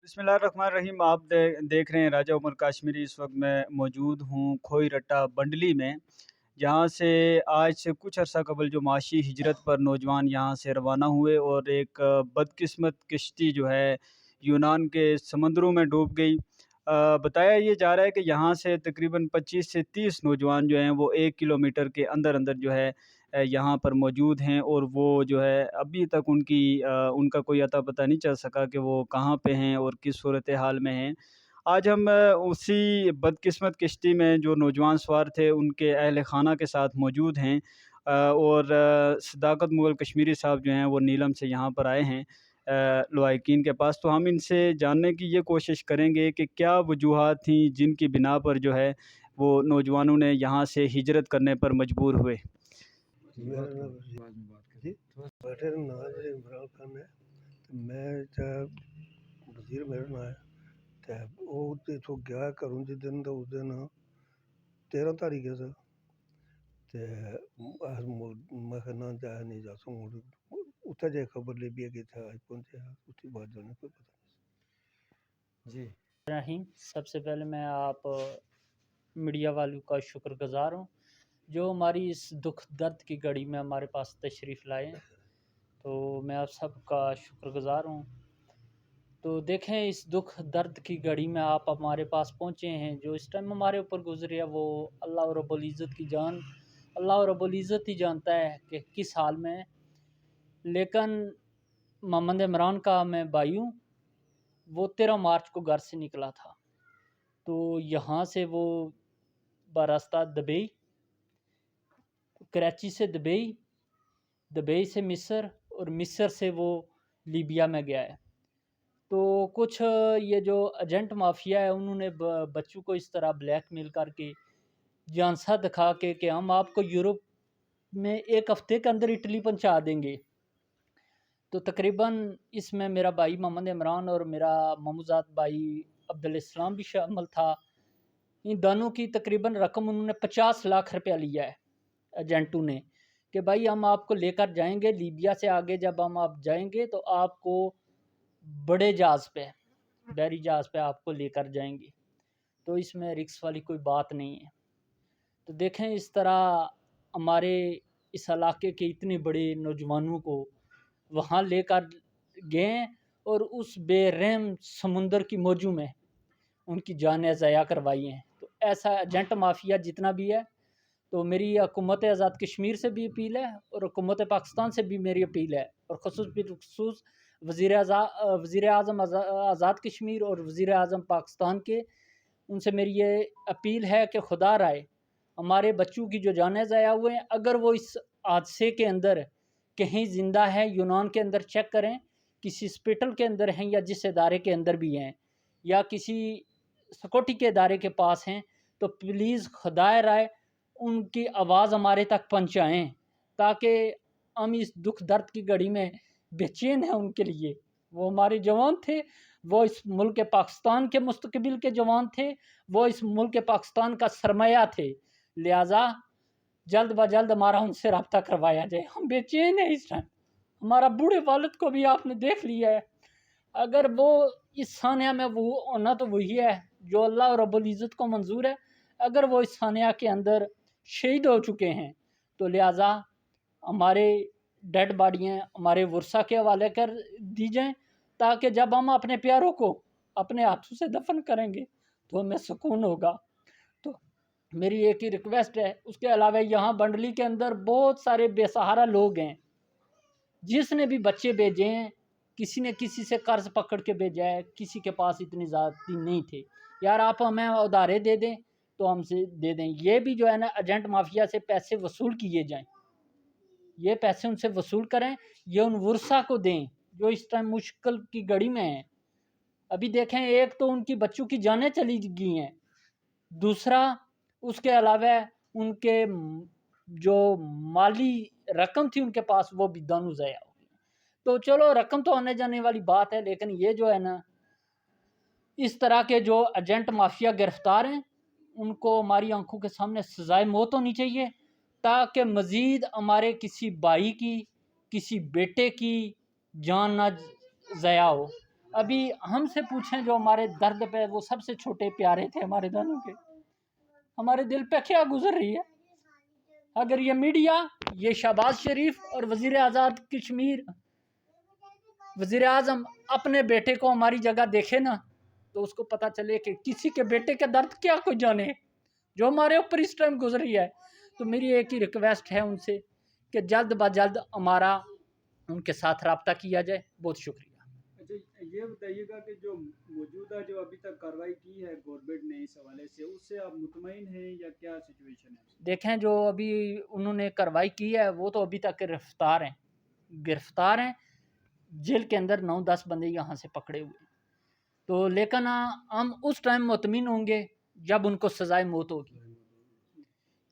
بسم اللہ الرحمن الرحیم۔ آپ دیکھ رہے ہیں راجہ عمر کاشمیری۔ اس وقت میں موجود ہوں کھوئی رٹا بنڈلی میں، جہاں سے آج سے کچھ عرصہ قبل جو معاشی ہجرت پر نوجوان یہاں سے روانہ ہوئے اور ایک بدقسمت کشتی جو ہے یونان کے سمندروں میں ڈوب گئی۔ بتایا یہ جا رہا ہے کہ یہاں سے تقریباً 25 سے 30 نوجوان جو ہیں وہ 1 کلومیٹر کے اندر اندر جو ہے یہاں پر موجود ہیں، اور وہ جو ہے ابھی تک ان کا کوئی اتا پتہ نہیں چل سکا کہ وہ کہاں پہ ہیں اور کس صورتحال میں ہیں۔ آج ہم اسی بدقسمت کشتی میں جو نوجوان سوار تھے ان کے اہل خانہ کے ساتھ موجود ہیں، اور صداقت مغل کشمیری صاحب جو ہیں وہ نیلم سے یہاں پر آئے ہیں لوائقین کے پاس۔ تو ہم ان سے جاننے کی یہ کوشش کریں گے کہ کیا وجوہات تھیں جن کی بنا پر جو ہے وہ نوجوانوں نے یہاں سے ہجرت کرنے پر مجبور ہوئے۔ میرا نام جی بیٹے نا جی عمران خان ہے تے میں وزیر میرا نام ہے تے وہ اتوں گیا کروں جس دن تو اس دن 13 تاریخ ہے سر تے میں نہ جایا نہیں جا سوں اتنے جائے خبر لے بھی کہ تھا پہنچے اس کی بات جانے کوئی پتہ نہیں جی رحیم۔ سب سے پہلے میں آپ میڈیا والوں کا شکر گزار ہوں جو ہماری اس دکھ درد کی گھڑی میں ہمارے پاس تشریف لائے ہیں، تو میں آپ سب کا شکر گزار ہوں۔ تو دیکھیں اس دکھ درد کی گھڑی میں آپ ہمارے پاس پہنچے ہیں، جو اس ٹائم ہمارے اوپر گزری ہے وہ اللہ رب العزت کی جان، اللہ رب العزت ہی جانتا ہے کہ کس حال میں ہے۔ لیکن محمد عمران کا میں بھائی ہوں، وہ 13 مارچ کو گھر سے نکلا تھا، تو یہاں سے وہ براستہ دبئی، کراچی سے دبئی، دبئی سے مصر، اور مصر سے وہ لیبیا میں گیا ہے۔ تو کچھ یہ جو ایجنٹ مافیا ہے انہوں نے بچوں کو اس طرح بلیک میل کر کے جانسا دکھا کے کہ ہم آپ کو یورپ میں 1 ہفتے کے اندر اٹلی پہنچا دیں گے۔ تو تقریباً اس میں میرا بھائی محمد عمران اور میرا مموزاد بھائی عبدالاسلام بھی شامل تھا۔ ان دونوں کی تقریباً رقم انہوں نے 50 لاکھ روپیہ لیا ہے ایجنٹوں نے، کہ بھائی ہم آپ کو لے کر جائیں گے لیبیا سے آگے، جب ہم آپ جائیں گے تو آپ کو بڑے جہاز پہ، بحری جہاز پہ آپ کو لے کر جائیں گے، تو اس میں رکس والی کوئی بات نہیں ہے۔ تو دیکھیں اس طرح ہمارے اس علاقے کے اتنے بڑے نوجوانوں کو وہاں لے کر گئے اور اس بے رحم سمندر کی موجوں میں ان کی جانیں ضائع کروائی ہیں۔ تو ایسا ایجنٹ مافیا جتنا بھی ہے، تو میری حکومت آزاد کشمیر سے بھی اپیل ہے اور حکومت پاکستان سے بھی میری اپیل ہے، اور خصوص وزیر اعظم آزاد کشمیر اور وزیر اعظم پاکستان کے، ان سے میری یہ اپیل ہے کہ خدا رائے ہمارے بچوں کی جو جانیں ضائع ہوئے ہیں، اگر وہ اس حادثے کے اندر کہیں زندہ ہے، یونان کے اندر چیک کریں، کسی ہسپیٹل کے اندر ہیں یا جس ادارے کے اندر بھی ہیں یا کسی سیکورٹی کے ادارے کے پاس ہیں، تو پلیز خدائے رائے ان کی آواز ہمارے تک پہنچائیں، تاکہ ہم اس دکھ درد کی گھڑی میں بے چین ہیں ان کے لیے۔ وہ ہمارے جوان تھے، وہ اس ملک پاکستان کے مستقبل کے جوان تھے، وہ اس ملک پاکستان کا سرمایہ تھے، لہٰذا جلد با جلد ہمارا ان سے رابطہ کروایا جائے۔ ہم بے چین ہیں اس ٹائم۔ ہمارا بوڑھے والد کو بھی آپ نے دیکھ لیا ہے، اگر وہ اس ثانیہ میں وہ ہونا تو وہی ہے جو اللہ رب العزت کو منظور ہے، اگر وہ اس ثانیہ کے اندر شہید ہو چکے ہیں تو لہٰذا ہمارے ڈیڈ باڈیاں ہمارے ورثہ کے حوالے کر دی جائیں، تاکہ جب ہم اپنے پیاروں کو اپنے ہاتھوں سے دفن کریں گے تو ہمیں سکون ہوگا۔ تو میری ایک ہی ریکویسٹ ہے، اس کے علاوہ یہاں بنڈلی کے اندر بہت سارے بے سہارا لوگ ہیں، جس نے بھی بچے بھیجے ہیں کسی نے کسی سے قرض پکڑ کے بھیجا ہے، کسی کے پاس اتنی زیادتی نہیں تھے، یار آپ ہمیں ادھارے دے دیں تو ہم سے دے دیں۔ یہ بھی جو ہے نا ایجنٹ مافیا سے پیسے وصول کیے جائیں، یہ پیسے ان سے وصول کریں، یہ ان ورثہ کو دیں جو اس ٹائم مشکل کی گھڑی میں ہیں۔ ابھی دیکھیں ایک تو ان کی بچوں کی جانیں چلی گئی ہیں، دوسرا اس کے علاوہ ان کے جو مالی رقم تھی ان کے پاس وہ بھی دونوں ضائع ہو گئی۔ تو چلو رقم تو آنے جانے والی بات ہے، لیکن یہ جو ہے نا اس طرح کے جو ایجنٹ مافیا گرفتار ہیں ان کو ہماری آنکھوں کے سامنے سزائے موت ہونی چاہیے، تاکہ مزید ہمارے کسی بھائی کی، کسی بیٹے کی جان نہ ضائع ہو۔ ابھی ہم سے پوچھیں جو ہمارے درد پہ وہ سب سے چھوٹے پیارے تھے ہمارے دونوں کے، ہمارے دل پہ کیا گزر رہی ہے اگر یہ میڈیا، یہ شہباز شریف اور وزیر آزاد کشمیر وزیر اعظم اپنے بیٹے کو ہماری جگہ دیکھے نا تو اس کو پتہ چلے کہ کسی کے بیٹے کا درد کیا کوئی جانے جو ہمارے اوپر اس ٹائم گزری ہے۔ تو میری ایک ہی ریکویسٹ ہے ان سے کہ جلد باز جلد ہمارا ان کے ساتھ رابطہ کیا جائے۔ بہت شکریہ۔ اچھا یہ بتائیے گا کہ جو موجودہ جو ابھی تک کارروائی کی ہے گورنمنٹ نے اس حوالے سے، اس سے آپ مطمئن ہیں یا کیا سچویشن ہے؟ دیکھیں جو ابھی انہوں نے کارروائی کی ہے وہ تو ابھی تک گرفتار ہیں، جیل کے اندر 9-10 بندے یہاں سے پکڑے ہوئے ہیں۔ تو لیکن ہم اس ٹائم مطمئن ہوں گے جب ان کو سزائے موت ہوگی،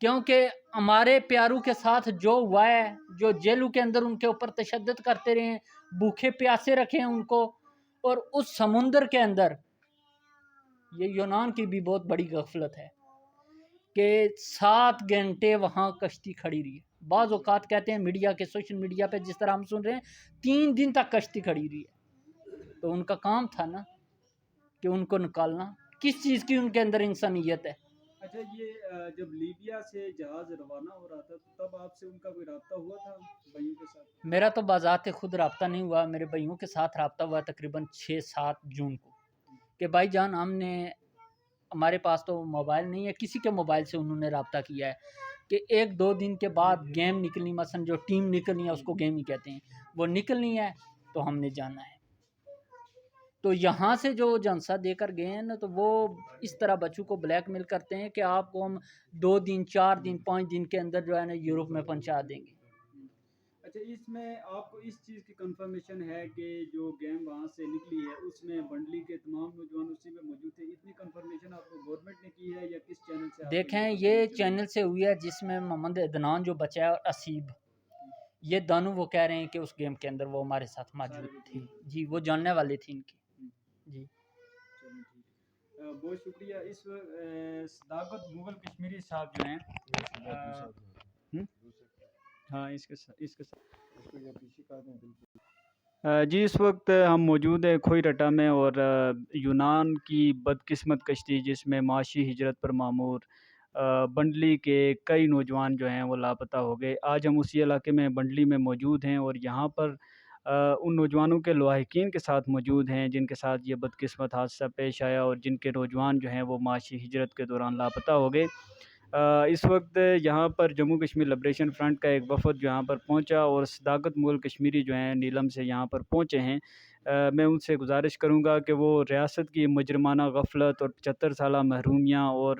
کیونکہ ہمارے پیاروں کے ساتھ جو ہوا ہے، جو جیلوں کے اندر ان کے اوپر تشدد کرتے رہے ہیں، بھوکے پیاسے رکھے ہیں ان کو، اور اس سمندر کے اندر یہ یونان کی بھی بہت بڑی غفلت ہے کہ 7 گھنٹے وہاں کشتی کھڑی رہی ہے۔ بعض اوقات کہتے ہیں میڈیا کے، سوشل میڈیا پہ جس طرح ہم سن رہے ہیں 3 دن تک کشتی کھڑی رہی ہے۔ تو ان کا کام تھا نا کہ ان کو نکالنا، کس چیز کی ان کے اندر انسانیت ہے۔ اچھا یہ جب لیبیا سے جہاز روانہ ہو رہا تھا تب آپ سے ان کا کوئی رابطہ ہوا تھا بھائیوں کے ساتھ؟ میرا تو بذات خود رابطہ نہیں ہوا، میرے بھائیوں کے ساتھ رابطہ ہوا تقریباً 6-7 جون کو کہ بھائی جان ہمارے پاس تو موبائل نہیں ہے، کسی کے موبائل سے انہوں نے رابطہ کیا ہے کہ 1-2 دن کے بعد گیم نکلنی، مثلا جو ٹیم نکلنی ہے اس کو گیم ہی کہتے ہیں، وہ نکلنی ہے تو ہم نے جانا ہے۔ تو یہاں سے جو جنسا دے کر گئے ہیں نا تو وہ اس طرح بچوں کو بلیک میل کرتے ہیں کہ آپ کو ہم 2 دن 4 دن 5 دن کے اندر جو ہے نا یورپ میں پہنچا دیں گے۔ اچھا اس میں آپ کو اس چیز کی کنفرمیشن ہے کہ جو گیم وہاں سے نکلی ہے اس میں بنڈلی کے تمام نوجوان اسی میں موجود تھے؟ اتنی کنفرمیشن آپ کو گورنمنٹ نے کی ہے یا کس چینل سے؟ دیکھیں یہ چینل سے ہوئی ہے جس میں محمد عدنان جو بچہ ہے اور اسیب، یہ دونوں وہ کہہ رہے ہیں کہ اس گیم کے اندر وہ ہمارے ساتھ موجود تھی، جی وہ جاننے والے تھے ان کی، جی چلیں ٹھیک ہے، بہت شکریہ۔ اس صداقت مغل کشمیری صاحب جو ہیں ہاں اس کے ساتھ جی اس وقت ہم موجود ہیں کھوئی رٹا میں، اور یونان کی بدقسمت کشتی جس میں معاشی ہجرت پر معمور بنڈلی کے کئی نوجوان جو ہیں وہ لاپتہ ہو گئے۔ آج ہم اسی علاقے میں بنڈلی میں موجود ہیں اور یہاں پر ان نوجوانوں کے لواحقین کے ساتھ موجود ہیں جن کے ساتھ یہ بدقسمت حادثہ پیش آیا اور جن کے نوجوان جو ہیں وہ معاشی ہجرت کے دوران لاپتہ ہو گئے۔ اس وقت یہاں پر جموں کشمیر لبریشن فرنٹ کا ایک وفد یہاں پر پہنچا اور صداقت مغل کشمیری جو ہیں نیلم سے یہاں پر پہنچے ہیں۔ میں ان سے گزارش کروں گا کہ وہ ریاست کی مجرمانہ غفلت اور 75 سالہ محرومیاں اور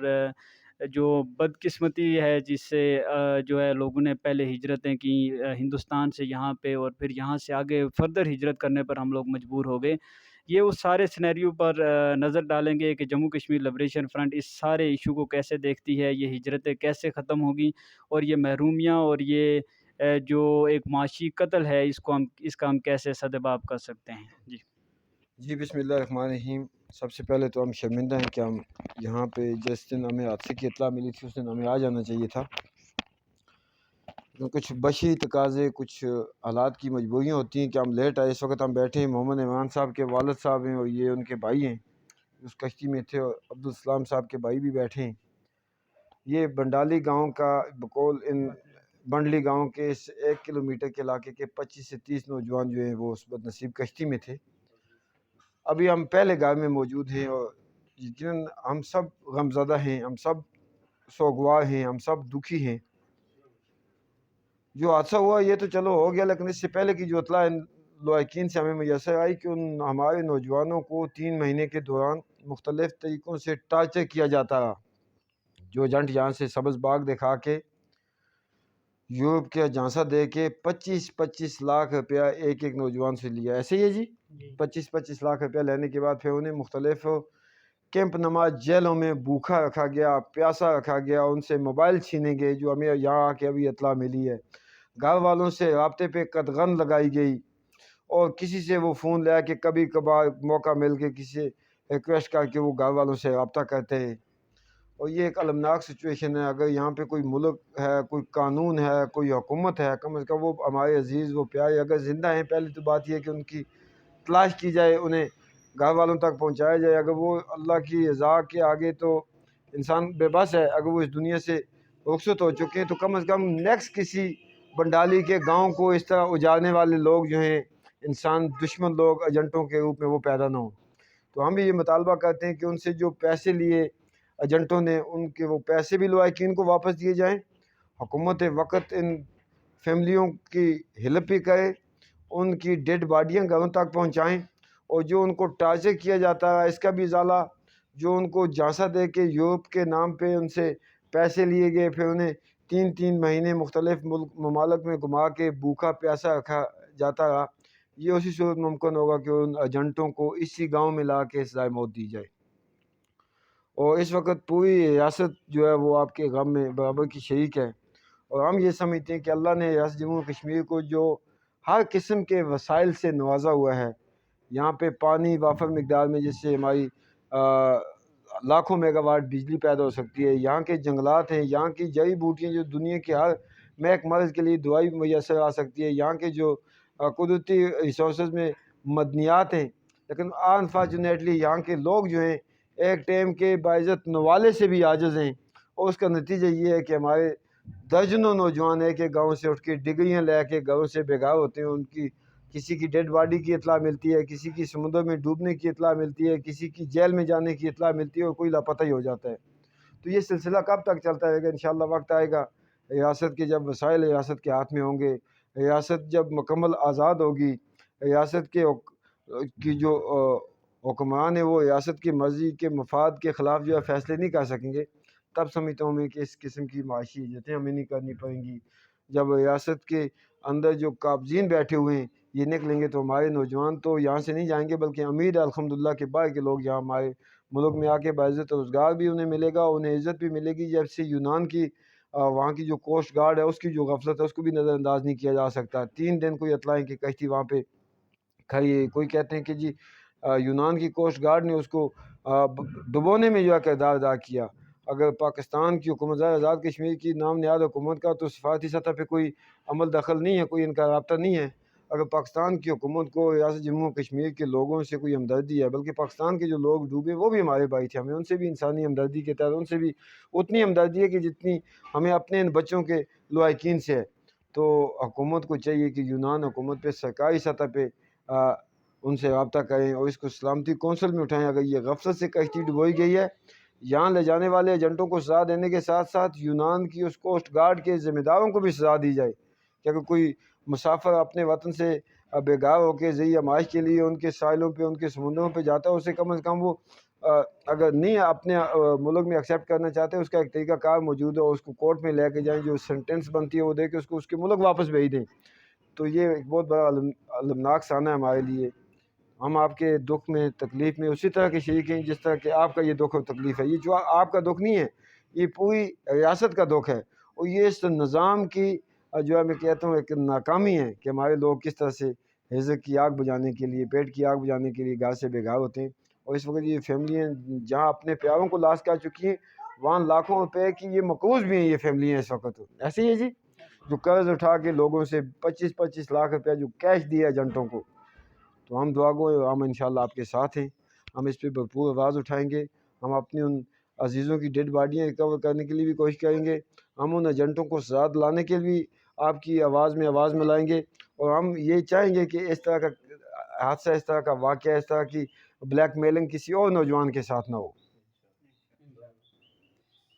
جو بدقسمتی ہے جس سے جو ہے لوگوں نے پہلے ہجرتیں کی ہندوستان سے یہاں پہ، اور پھر یہاں سے آگے فردر ہجرت کرنے پر ہم لوگ مجبور ہو گئے، یہ اس سارے سینیریو پر نظر ڈالیں گے کہ جموں کشمیر لبریشن فرنٹ اس سارے ایشو کو کیسے دیکھتی ہے، یہ ہجرتیں کیسے ختم ہوگی، اور یہ محرومیاں اور یہ جو ایک معاشی قتل ہے اس کا ہم کیسے سدباب کر سکتے ہیں۔ جی بسم اللہ الرحمن الرحیم۔ سب سے پہلے تو ہم شرمندہ ہیں کہ ہم یہاں پہ جس دن ہمیں حادثے کی اطلاع ملی تھی اس دن ہمیں آ جانا چاہیے تھا، کچھ بشری تقاضے، کچھ حالات کی مجبوریاں ہوتی ہیں کہ ہم لیٹ آئے۔ اس وقت ہم بیٹھے ہیں، محمد عمران صاحب کے والد صاحب ہیں اور یہ ان کے بھائی ہیں اس کشتی میں تھے، اور عبدالسلام صاحب کے بھائی بھی بیٹھے ہیں۔ یہ بنڈالی گاؤں کا بقول ان بنڈلی گاؤں کے اس 1 کلومیٹر کے علاقے کے 25 سے 30 نوجوان جو ہیں وہ اس بد نصیب کشتی میں تھے۔ ابھی ہم پہلے گاہ میں موجود ہیں اور یقیناً ہم سب غمزدہ ہیں، ہم سب سوگوار ہیں، ہم سب دکھی ہیں۔ جو حادثہ ہوا یہ تو چلو ہو گیا، لیکن اس سے پہلے کی جو اطلاع لواحقین سے ہمیں میسر آئی کہ ان ہمارے نوجوانوں کو 3 مہینے کے دوران مختلف طریقوں سے ٹارچر کیا جاتا رہا۔ جو ایجنٹ یہاں سے سبز باغ دکھا کے، یورپ کے جھانسا دے کے 25-25 لاکھ روپیہ ایک نوجوان سے لیا، ایسے ہی ہے جی؟ 25-25 لاکھ روپیہ لینے کے بعد پھر انہیں مختلف کیمپ نما جیلوں میں بھوکا رکھا گیا، پیاسا رکھا گیا، ان سے موبائل چھینے گئے جو ہمیں یہاں آ کے ابھی اطلاع ملی ہے۔ گھر والوں سے رابطے پہ قدغن لگائی گئی اور کسی سے وہ فون لیا کہ کبھی کبھار موقع مل کے کسی سے ریکویسٹ کر کے وہ گھر والوں سے رابطہ کرتے ہیں، اور یہ ایک المناک سچویشن ہے۔ اگر یہاں پہ کوئی ملک ہے، کوئی قانون ہے، کوئی حکومت ہے، کم از کم وہ ہمارے عزیز وہ پیارے اگر زندہ ہیں، پہلی تو بات یہ ہے کہ ان کی تلاش کی جائے، انہیں گھر والوں تک پہنچایا جائے. اگر وہ اللہ کی رضا کے آگے تو انسان بے بس ہے، اگر وہ اس دنیا سے رخصت ہو چکے ہیں تو کم از کم نیکسٹ کسی بنڈالی کے گاؤں کو اس طرح اجاڑنے والے لوگ جو ہیں انسان دشمن لوگ ایجنٹوں کے روپ میں وہ پیدا نہ ہوں. تو ہم بھی یہ مطالبہ کرتے ہیں کہ ان سے جو پیسے لیے ایجنٹوں نے ان کے وہ پیسے بھی لوائقین کو واپس دیے جائیں. حکومت وقت ان فیملیوں کی ہیلپ بھی کرے، ان کی ڈیڈ باڈیاں گھروں تک پہنچائیں، اور جو ان کو ٹارچر کیا جاتا ہے اس کا بھی ازالہ. جو ان کو جھانسا دے کے یورپ کے نام پہ ان سے پیسے لیے گئے، پھر انہیں 3 مہینے مختلف ممالک میں گھما کے بھوکا پیاسا رکھا جاتا رہا، یہ اسی صورت ممکن ہوگا کہ ان ایجنٹوں کو اسی گاؤں میں لا کے سزائے موت دی جائے. اور اس وقت پوری ریاست جو ہے وہ آپ کے غم میں برابر کی شریک ہے. اور ہم یہ سمجھتے ہیں کہ اللہ نے ریاست جموں کشمیر کو جو ہر قسم کے وسائل سے نوازا ہوا ہے، یہاں پہ پانی وافر مقدار میں جس سے ہماری لاکھوں میگا واٹ بجلی پیدا ہو سکتی ہے، یہاں کے جنگلات ہیں، یہاں کی جڑی بوٹیاں جو دنیا کے ہر محک مرض کے لیے دوائی میسر آ سکتی ہے، یہاں کے جو قدرتی ریسورسز میں مدنیات ہیں، لیکن انفارچونیٹلی یہاں کے لوگ جو ہیں ایک ٹیم کے باعزت نوالے سے بھی عاجز ہیں. اور اس کا نتیجہ یہ ہے کہ ہمارے درجنوں نوجوان ایک ایک گاؤں سے اٹھ کے ڈگریاں لے کے گھروں سے بےگھر ہوتے ہیں. ان کی کسی کی ڈیڈ باڈی کی اطلاع ملتی ہے، کسی کی سمندر میں ڈوبنے کی اطلاع ملتی ہے، کسی کی جیل میں جانے کی اطلاع ملتی ہے، اور کوئی لاپتہ ہی ہو جاتا ہے. تو یہ سلسلہ کب تک چلتا رہے گا؟ انشاءاللہ وقت آئے گا، ریاست کے جب وسائل ریاست کے ہاتھ میں ہوں گے، ریاست جب مکمل آزاد ہوگی، ریاست کی جو حکمران ہے وہ ریاست کی مرضی کے مفاد کے خلاف جو ہے فیصلے نہیں کر سکیں گے، تب سمجھتا ہوں میں کہ اس قسم کی معاشی اجتیں ہمیں نہیں کرنی پڑیں گی. جب ریاست کے اندر جو قابضین بیٹھے ہوئے ہیں یہ نکلیں گے تو ہمارے نوجوان تو یہاں سے نہیں جائیں گے، بلکہ امید ہے الحمدللہ کہ باہر کے لوگ یہاں ہمارے ملک میں آ کے باعزت روزگار بھی انہیں ملے گا، انہیں عزت بھی ملے گی. جب سے یونان کی وہاں کی جو کوسٹ گارڈ ہے اس کی جو غفلت ہے اس کو بھی نظر انداز نہیں کیا جا سکتا. 3 دن کوئی اطلاعیں کہ کشتی وہاں پہ کھڑی ہے، کوئی کہتے ہیں کہ جی یونان کی کوسٹ گارڈ نے اس کو ڈبونے میں جو ہے کردار ادا کیا. اگر پاکستان کی حکومت آزاد کشمیر کی نام نہاد حکومت کا تو سفارتی سطح پہ کوئی عمل دخل نہیں ہے، کوئی ان کا رابطہ نہیں ہے. اگر پاکستان کی حکومت کو ریاست جموں کشمیر کے لوگوں سے کوئی ہمدردی ہے، بلکہ پاکستان کے جو لوگ ڈوبے وہ بھی ہمارے بھائی تھے، ہمیں ان سے بھی انسانی ہمدردی کے تحت ان سے بھی اتنی ہمدردی ہے کہ جتنی ہمیں اپنے ان بچوں کے لواحقین سے ہے. تو حکومت کو چاہیے کہ یونان حکومت پہ سرکاری سطح پہ ان سے رابطہ کریں اور اس کو سلامتی کونسل میں اٹھائیں. اگر یہ غفلت سے کشتی ڈبوئی گئی ہے، یہاں لے جانے والے ایجنٹوں کو سزا دینے کے ساتھ ساتھ یونان کی اس کوسٹ گارڈ کے ذمہ داروں کو بھی سزا دی جائے کہ اگر کوئی مسافر اپنے وطن سے بےگار ہو کے زرعی آمائش کے لیے ان کے ساحلوں پہ ان کے سمندروں پہ جاتا ہے، اسے کم از کم وہ اگر نہیں اپنے ملک میں ایکسیپٹ کرنا چاہتے اس کا ایک طریقہ کار موجود ہے، اس کو کورٹ میں لے کے جائیں، جو سینٹنس بنتی ہے وہ دے کے اس کو اس کے ملک واپس بھیج دیں. تو یہ ایک بہت بڑا المناک سانہ ہے ہمارے لیے. ہم آپ کے دکھ میں تکلیف میں اسی طرح کے شریک ہیں جس طرح کہ آپ کا یہ دکھ اور تکلیف ہے. یہ جو آپ کا دکھ نہیں ہے، یہ پوری ریاست کا دکھ ہے، اور یہ اس نظام کی جو ہے میں کہتا ہوں ایک ناکامی ہے کہ ہمارے لوگ کس طرح سے رزق کی آگ بجھانے کے لیے، پیٹ کی آگ بجھانے کے لیے گھر سے بےگار ہوتے ہیں. اور اس وقت یہ فیملیاں جہاں اپنے پیاروں کو لاس کر چکی ہیں وہاں لاکھوں روپے کی یہ مقروض بھی ہیں یہ فیملیاں اس وقت. ایسے ہی ہے جی، جو قرض اٹھا کے لوگوں سے 25 لاکھ روپیہ جو کیش دیا ایجنٹوں کو. تو ہم دعا گو، ہم انشاءاللہ آپ کے ساتھ ہیں، ہم اس پہ بھرپور آواز اٹھائیں گے. ہم اپنی ان عزیزوں کی ڈیڈ باڈیاں ریکور کرنے کے لیے بھی کوشش کریں گے. ہم ان ایجنٹوں کو سزا دلانے کے لیے آپ کی آواز میں آواز ملائیں گے. اور ہم یہ چاہیں گے کہ اس طرح کا حادثہ، اس طرح کا واقعہ، اس طرح کی بلیک میلنگ کسی اور نوجوان کے ساتھ نہ ہو.